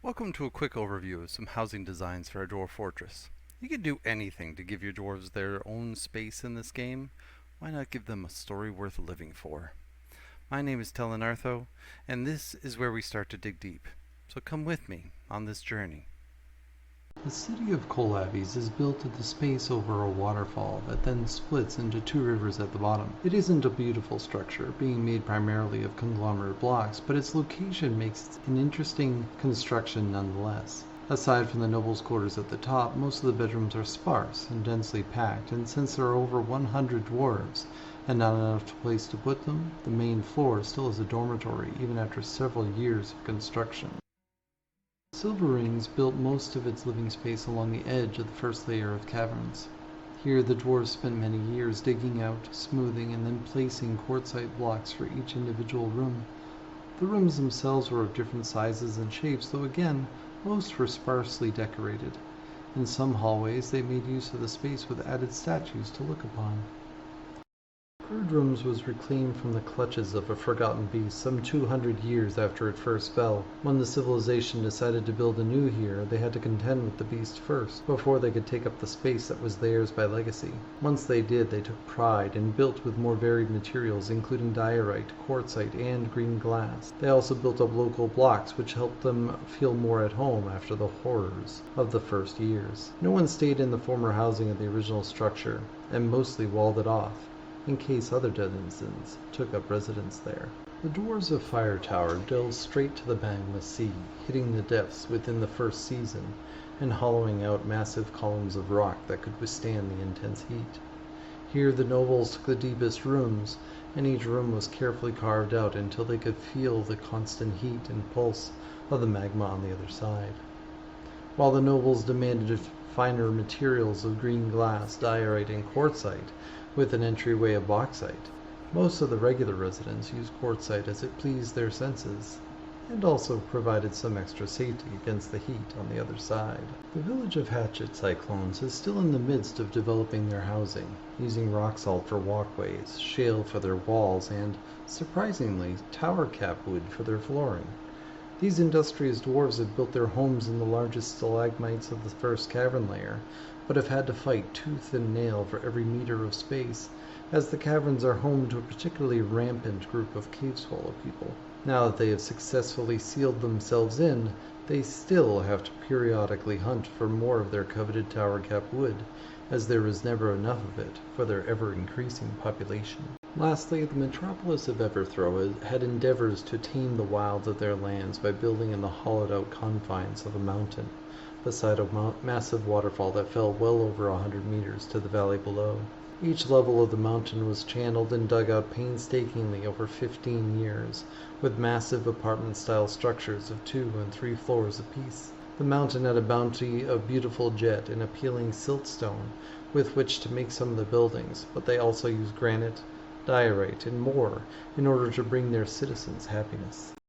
Welcome to a quick overview of some housing designs for a Dwarf Fortress. You can do anything to give your dwarves their own space in this game. Why not give them a story worth living for? My name is Telenartho, and this is where we start to dig deep. So come with me on this journey. The city of Kolabes is built at the space over a waterfall that then splits into two rivers at the bottom. It isn't a beautiful structure, being made primarily of conglomerate blocks, but its location makes it an interesting construction nonetheless. Aside from the nobles' quarters at the top, most of the bedrooms are sparse and densely packed, and since there are over 100 dwarves and not enough place to put them, the main floor still is a dormitory even after several years of construction. Silver Rings built most of its living space along the edge of the first layer of caverns. Here the dwarves spent many years digging out, smoothing, and then placing quartzite blocks for each individual room. The rooms themselves were of different sizes and shapes, though again, most were sparsely decorated. In some hallways they made use of the space with added statues to look upon. Bird Rooms was reclaimed from the clutches of a forgotten beast some 200 years after it first fell. When the civilization decided to build anew here, they had to contend with the beast first, before they could take up the space that was theirs by legacy. Once they did, they took pride and built with more varied materials, including diorite, quartzite, and green glass. They also built up local blocks, which helped them feel more at home after the horrors of the first years. No one stayed in the former housing of the original structure, and mostly walled it off, in case other denizens took up residence there. The dwarves of Fire Tower delved straight to the magma sea, hitting the depths within the first season, and hollowing out massive columns of rock that could withstand the intense heat. Here the nobles took the deepest rooms, and each room was carefully carved out until they could feel the constant heat and pulse of the magma on the other side. While the nobles demanded finer materials of green glass, diorite, and quartzite, with an entryway of bauxite, most of the regular residents used quartzite as it pleased their senses, and also provided some extra safety against the heat on the other side. The village of Hatchet Cyclones is still in the midst of developing their housing, using rock salt for walkways, shale for their walls, and, surprisingly, tower cap wood for their flooring. These industrious dwarves have built their homes in the largest stalagmites of the first cavern layer, but have had to fight tooth and nail for every meter of space, as the caverns are home to a particularly rampant group of cave swallow people. Now that they have successfully sealed themselves in, they still have to periodically hunt for more of their coveted tower cap wood, as there is never enough of it for their ever-increasing population. Lastly, the metropolis of Everthrow had endeavors to tame the wilds of their lands by building in the hollowed-out confines of a mountain, beside a massive waterfall that fell well over 100 meters to the valley below. Each level of the mountain was channeled and dug out painstakingly over 15 years, with massive apartment-style structures of 2 and 3 floors apiece. The mountain had a bounty of beautiful jet and appealing siltstone with which to make some of the buildings, but they also used granite, diorite, and more in order to bring their citizens happiness.